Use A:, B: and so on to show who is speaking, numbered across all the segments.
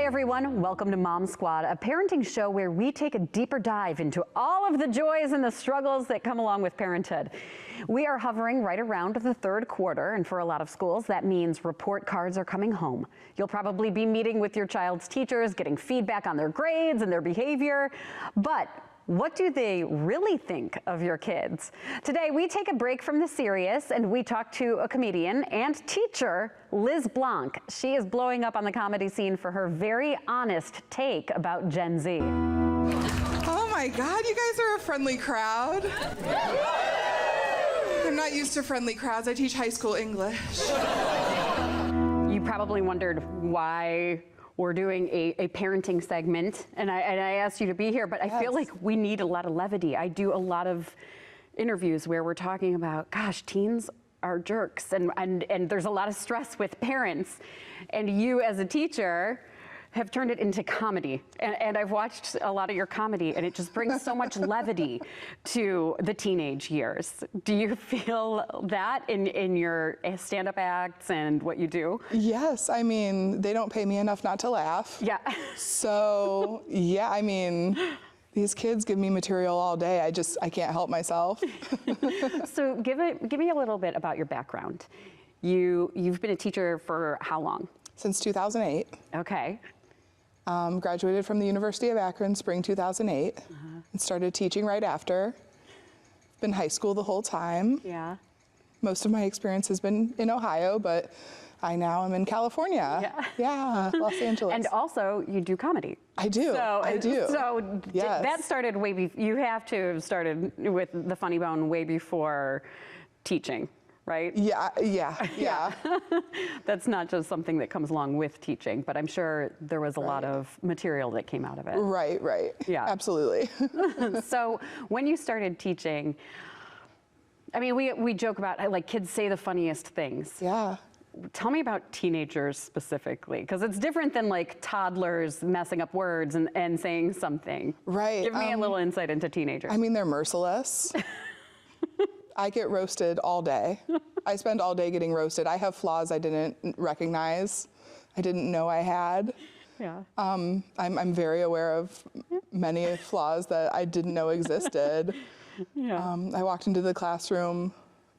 A: everyone, welcome to Mom Squad, a parenting show where we take a deeper dive into all of the joys and the struggles that come along with parenthood. We are hovering right around the third quarter, and for a lot of schools, that means report cards are coming home. You'll probably be meeting with your child's teachers, getting feedback on their grades and their behavior, but what do they really think of your kids? Today, we take a break from the serious and we talk to a comedian and teacher, Liz Blanc. She is blowing up on the comedy scene for her very honest take about Gen Z.
B: Oh my God, you guys are a friendly crowd. I'm not used to friendly crowds. I teach high school English.
A: You probably wondered why we're doing a parenting segment, and I asked you to be here, but I feel like we need a lot of levity. I do a lot of interviews where we're talking about, gosh, teens are jerks, and there's a lot of stress with parents. And you as a teacher have turned it into comedy. And I've watched a lot of your comedy, and it just brings so much levity to the teenage years. Do you feel that in your stand-up acts and what you do?
B: Yes, I mean, they don't pay me enough not to laugh.
A: Yeah.
B: So, yeah, I mean, these kids give me material all day. I can't help myself.
A: So give me a little bit about your background. You've been a teacher for how long?
B: Since 2008.
A: Okay.
B: Graduated from the University of Akron, spring 2008, and started teaching right after. Been high school the whole time.
A: Yeah.
B: Most of my experience has been in Ohio, but I now am in California.
A: Yeah.
B: Yeah, Los Angeles.
A: And also, you do comedy.
B: I do. I do.
A: So
B: yes.
A: That started way before. You have to have started with the Funny Bone way before teaching, right?
B: Yeah.
A: That's not just something that comes along with teaching, but I'm sure there was a lot of material that came out of it.
B: Right.
A: Yeah.
B: Absolutely.
A: So when you started teaching, I mean, we joke about, like, kids say the funniest things.
B: Yeah.
A: Tell me about teenagers specifically, because it's different than like toddlers messing up words and saying something.
B: Right.
A: Give me a little insight into teenagers.
B: I mean, they're merciless. I get roasted all day. I spend all day getting roasted. I have flaws I didn't recognize. I didn't know I had.
A: Yeah.
B: I'm very aware of many flaws that I didn't know existed.
A: Yeah.
B: I walked into the classroom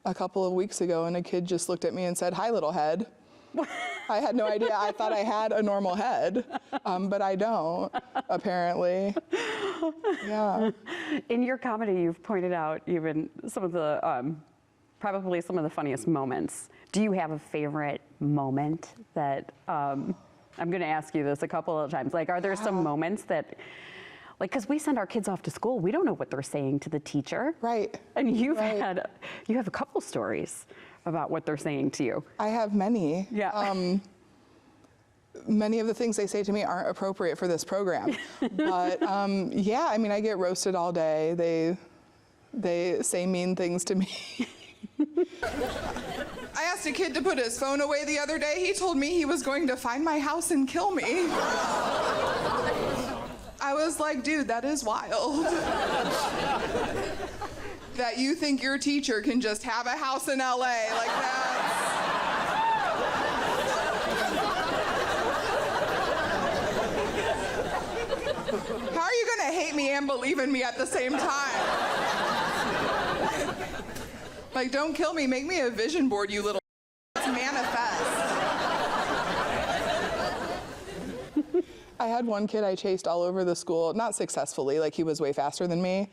B: a couple of weeks ago and a kid just looked at me and said, "Hi, little head." I had no idea. I thought I had a normal head, but I don't, apparently. Yeah.
A: In your comedy, you've pointed out even some of the, probably some of the funniest moments. Do you have a favorite moment that, I'm going to ask you this a couple of times. Like, are there some moments that, like, because we send our kids off to school, we don't know what they're saying to the teacher.
B: Right.
A: And you have a couple stories about what they're saying to you.
B: I have many.
A: Yeah.
B: Many of the things they say to me aren't appropriate for this program. But yeah, I mean, I get roasted all day. They say mean things to me. I asked a kid to put his phone away the other day. He told me he was going to find my house and kill me. I was like, dude, that is wild. That you think your teacher can just have a house in LA like that. How are you gonna hate me and believe in me at the same time? Like, don't kill me, make me a vision board, you little manifest. I had one kid I chased all over the school, not successfully, like he was way faster than me,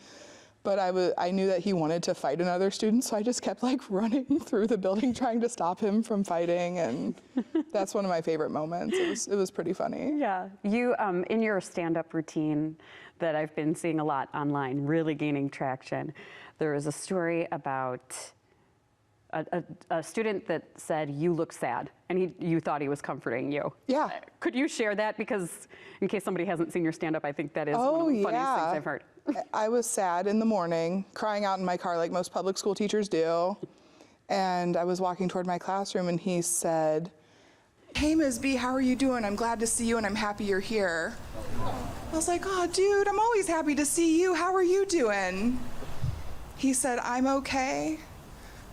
B: but I knew that he wanted to fight another student, so I just kept like running through the building trying to stop him from fighting, and that's one of my favorite moments. It was pretty funny.
A: Yeah, you, in your stand-up routine that I've been seeing a lot online, really gaining traction, there was a story about a student that said, "You look sad," and you thought he was comforting you.
B: Yeah.
A: Could you share that? Because in case somebody hasn't seen your stand-up, I think that is one of the funniest things I've heard.
B: I was sad in the morning, crying out in my car like most public school teachers do. And I was walking toward my classroom and he said, "Hey, Ms. B, how are you doing? I'm glad to see you and I'm happy you're here." I was like, "Oh, dude, I'm always happy to see you. How are you doing?" He said, "I'm okay,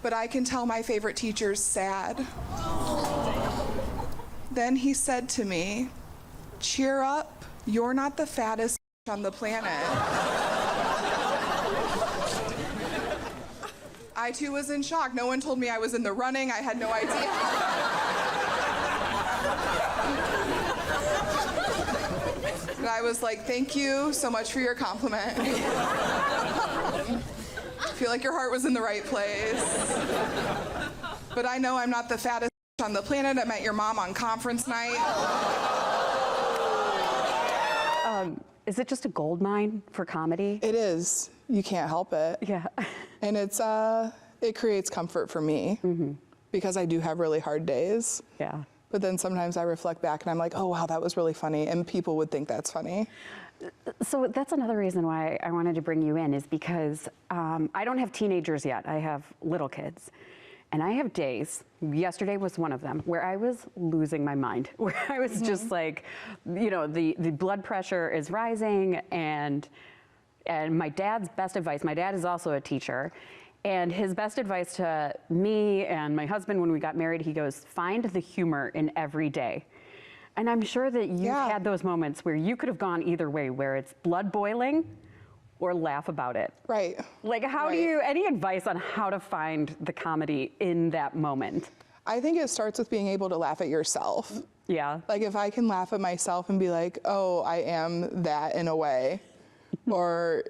B: but I can tell my favorite teacher's sad." Then he said to me, cheer up. You're not the fattest on the planet. I too was in shock. No one told me I was in the running. I had no idea. And I was like, thank you so much for your compliment. I feel like your heart was in the right place. But I know I'm not the fattest on the planet. I met your mom on conference night.
A: Is it just a gold mine for comedy?
B: It is. You can't help it.
A: Yeah.
B: And it creates comfort for me because I do have really hard days.
A: Yeah.
B: But then sometimes I reflect back and I'm like, oh, wow, that was really funny. And people would think that's funny.
A: So that's another reason why I wanted to bring you in is because I don't have teenagers yet. I have little kids. And I have days, yesterday was one of them, where I was losing my mind, where I was just like, you know, the blood pressure is rising and my dad's best advice, my dad is also a teacher, and his best advice to me and my husband when we got married, he goes, find the humor in every day. And I'm sure that you've had those moments where you could have gone either way, where it's blood boiling or laugh about it.
B: Right.
A: Like how do you, any advice on how to find the comedy in that moment?
B: I think it starts with being able to laugh at yourself.
A: Yeah.
B: Like if I can laugh at myself and be like, oh, I am that in a way. Or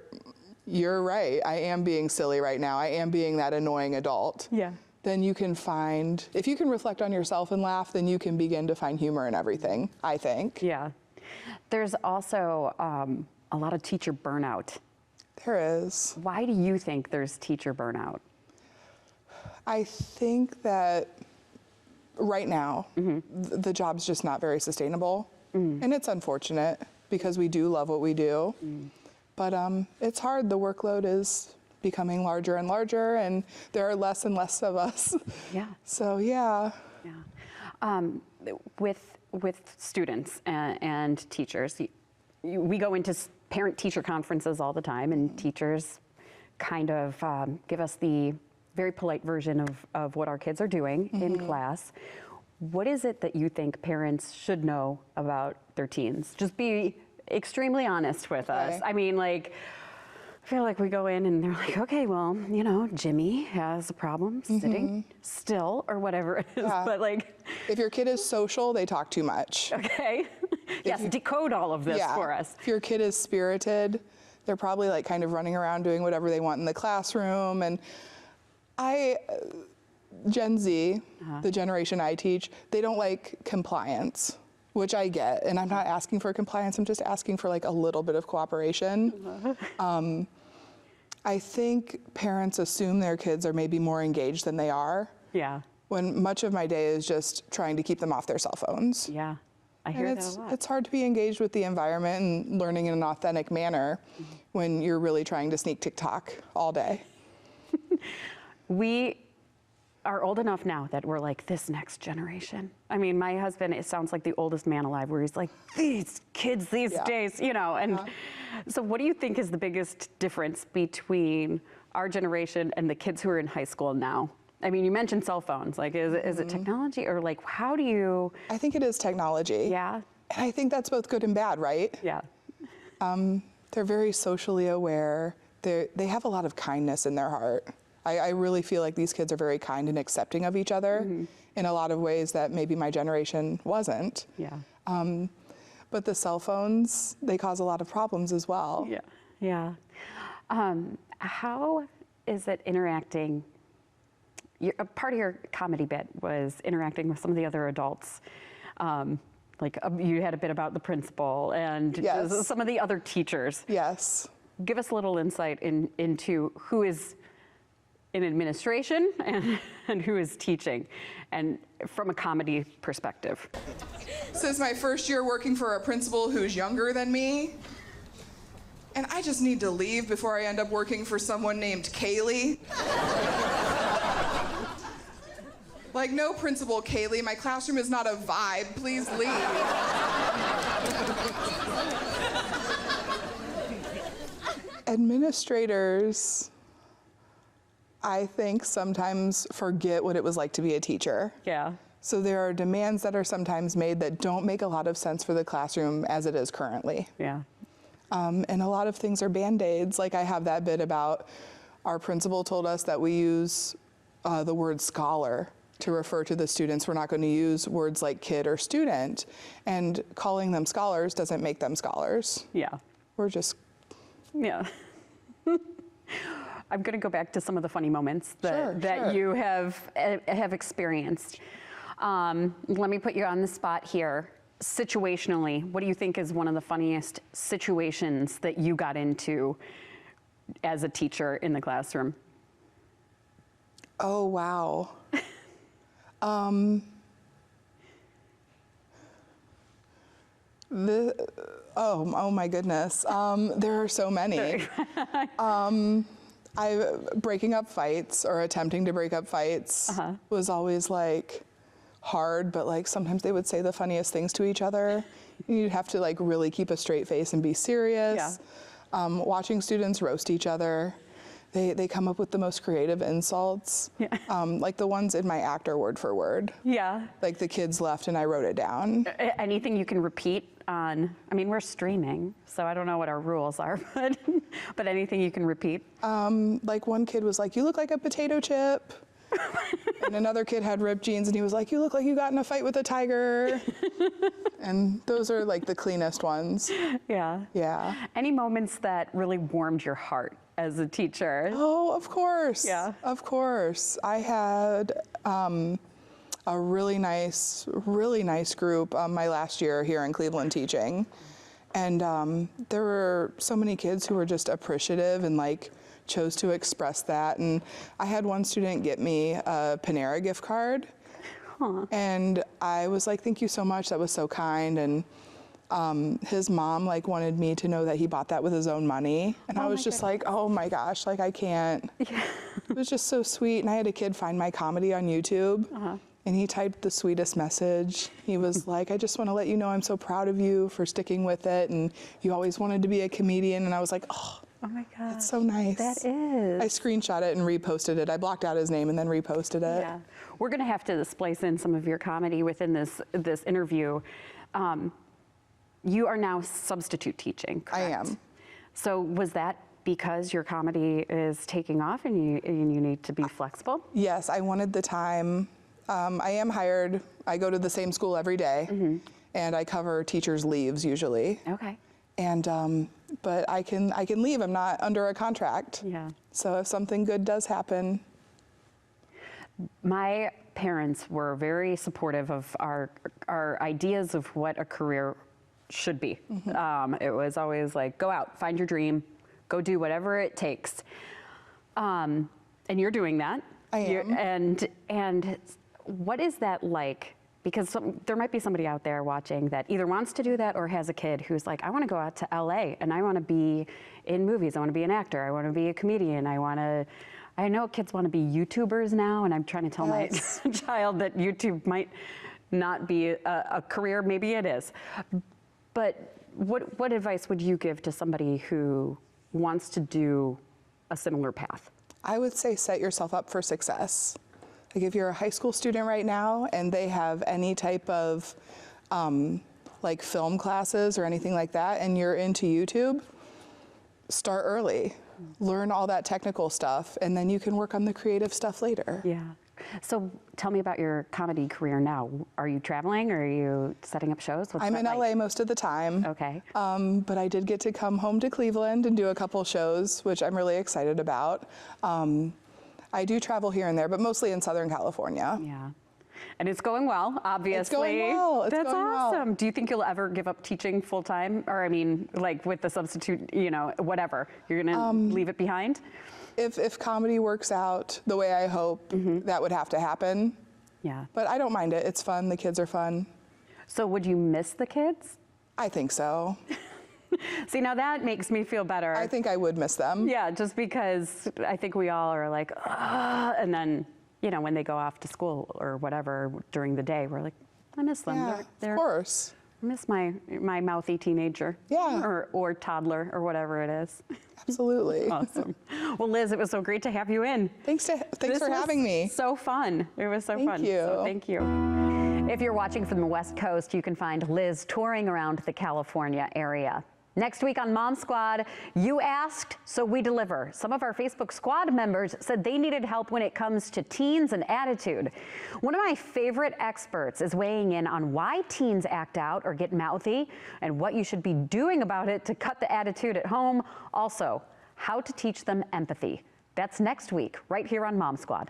B: you're right, I am being silly right now. I am being that annoying adult.
A: Yeah.
B: Then you can find, if you can reflect on yourself and laugh, then you can begin to find humor in everything, I think.
A: Yeah. There's also a lot of teacher burnout.
B: There is.
A: Why do you think there's teacher burnout?
B: I think that right now, the job's just not very sustainable. And it's unfortunate because we do love what we do. But it's hard. The workload is becoming larger and larger, and there are less and less of us.
A: Yeah.
B: So, yeah.
A: Yeah. With students and teachers, we go into parent-teacher conferences all the time, and teachers kind of give us the very polite version of what our kids are doing in class. What is it that you think parents should know about their teens? Just be extremely honest with us. I mean, like, I feel like we go in and they're like, okay, well, you know, Jimmy has a problem sitting still or whatever it is, but like.
B: If your kid is social, they talk too much.
A: Okay. Yes, decode all of this for us.
B: If your kid is spirited, they're probably like kind of running around doing whatever they want in the classroom. And Gen Z, the generation I teach, they don't like compliance, which I get. And I'm not asking for compliance, I'm just asking for like a little bit of cooperation. I think parents assume their kids are maybe more engaged than they are.
A: Yeah.
B: When much of my day is just trying to keep them off their cell phones.
A: Yeah, I hear that a lot.
B: It's hard to be engaged with the environment and learning in an authentic manner when you're really trying to sneak TikTok all day.
A: We are old enough now that we're like this next generation. I mean, my husband, it sounds like the oldest man alive, where he's like, these kids these days, you know, and so what do you think is the biggest difference between our generation and the kids who are in high school now? I mean, you mentioned cell phones, like is it technology or like how do you?
B: I think it is technology.
A: Yeah.
B: And I think that's both good and bad, right?
A: Yeah.
B: They're very socially aware. They have a lot of kindness in their heart. I really feel like these kids are very kind and accepting of each other in a lot of ways that maybe my generation wasn't.
A: Yeah.
B: But the cell phones, they cause a lot of problems as well.
A: Yeah. Yeah. How is it interacting? A part of your comedy bit was interacting with some of the other adults. Like you had a bit about the principal and some of the other teachers.
B: Yes.
A: Give us a little insight into who is in administration and who is teaching, and from a comedy perspective.
B: So it's my first year working for a principal who's younger than me. And I just need to leave before I end up working for someone named Kaylee. Like, no, Principal Kaylee, my classroom is not a vibe. Please leave. Administrators, I think, sometimes forget what it was like to be a teacher.
A: Yeah.
B: So there are demands that are sometimes made that don't make a lot of sense for the classroom as it is currently.
A: Yeah.
B: And a lot of things are Band-Aids. Like I have that bit about our principal told us that we use the word scholar to refer to the students. We're not going to use words like kid or student. And calling them scholars doesn't make them scholars.
A: Yeah.
B: We're just...
A: Yeah. I'm going to go back to some of the funny moments that,
B: Sure.
A: you have experienced. Let me put you on the spot here. Situationally, what do you think is one of the funniest situations that you got into as a teacher in the classroom?
B: Oh, wow. Oh my goodness. There are so many. Breaking up fights or attempting to break up fights was always like hard, but like sometimes they would say the funniest things to each other. You'd have to like really keep a straight face and be serious.
A: Yeah.
B: Watching students roast each other. They come up with the most creative insults.
A: Yeah.
B: Like the ones in my actor word for word.
A: Yeah.
B: Like the kids left and I wrote it down.
A: Anything you can repeat on, I mean, we're streaming, so I don't know what our rules are, but anything you can repeat?
B: Like one kid was like, "You look like a potato chip." And another kid had ripped jeans and he was like, "You look like you got in a fight with a tiger." And those are like the cleanest ones.
A: Yeah.
B: Yeah.
A: Any moments that really warmed your heart as a teacher?
B: Oh, of course.
A: Yeah.
B: Of course. I had a really nice group my last year here in Cleveland teaching. And there were so many kids who were just appreciative and like chose to express that. And I had one student get me a Panera gift card.
A: Huh.
B: And I was like, "Thank you so much. That was so kind." And his mom like wanted me to know that he bought that with his own money. And I was just like, "Oh my gosh, like I can't."
A: Yeah.
B: It was just so sweet. And I had a kid find my comedy on YouTube. And he typed the sweetest message. He was like, "I just want to let you know I'm so proud of you for sticking with it. And you always wanted to be a comedian." And I was like, "Oh,
A: my God.
B: that's so nice."
A: That is.
B: I screenshot it and reposted it. I blocked out his name and then reposted it.
A: Yeah. We're going to have to splice in some of your comedy within this interview. You are now substitute teaching, correct?
B: I am.
A: So was that because your comedy is taking off and you need to be flexible?
B: Yes, I wanted the time. I am hired. I go to the same school every day, and I cover teachers' leaves usually.
A: Okay.
B: And but I can leave. I'm not under a contract.
A: Yeah.
B: So if something good does happen.
A: My parents were very supportive of our ideas of what a career should be. It was always like, go out, find your dream, go do whatever it takes. And you're doing that.
B: I am.
A: And what is that like? Because there might be somebody out there watching that either wants to do that or has a kid who's like, "I want to go out to LA and I want to be in movies. I want to be an actor. I want to be a comedian. I know kids want to be YouTubers now, and I'm trying to tell my child that YouTube might not be a career. Maybe it is. But what advice would you give to somebody who wants to do a similar path?
B: I would say set yourself up for success. Like if you're a high school student right now and they have any type of like film classes or anything like that and you're into YouTube, start early. Learn all that technical stuff and then you can work on the creative stuff later.
A: Yeah. So tell me about your comedy career now. Are you traveling or are you setting up shows? What's
B: I'm
A: that
B: in
A: like?
B: LA most of the time.
A: Okay.
B: But I did get to come home to Cleveland and do a couple shows, which I'm really excited about. I do travel here and there, but mostly in Southern California.
A: Yeah. And it's going well, obviously.
B: It's going well.
A: That's
B: going
A: awesome.
B: well.
A: Do you think you'll ever give up teaching full time? Or I mean, like with the substitute, you know, whatever. You're gonna leave it behind?
B: If comedy works out the way I hope, that would have to happen.
A: Yeah.
B: But I don't mind it. It's fun. The kids are fun.
A: So would you miss the kids?
B: I think so.
A: See, now that makes me feel better.
B: I think I would miss them.
A: Yeah, just because I think we all are like, ah, and then, you know, when they go off to school or whatever during the day, we're like, I miss them.
B: Yeah, of course.
A: I miss my mouthy teenager.
B: Yeah.
A: Or toddler or whatever it is.
B: Absolutely.
A: Awesome. Well, Liz, it was so great to have you in.
B: Thanks for having me.
A: So fun. It was so fun.
B: Thank you.
A: So thank you. If you're watching from the West Coast, you can find Liz touring around the California area. Next week on Mom Squad, you asked, so we deliver. Some of our Facebook Squad members said they needed help when it comes to teens and attitude. One of my favorite experts is weighing in on why teens act out or get mouthy and what you should be doing about it to cut the attitude at home. Also, how to teach them empathy. That's next week, right here on Mom Squad.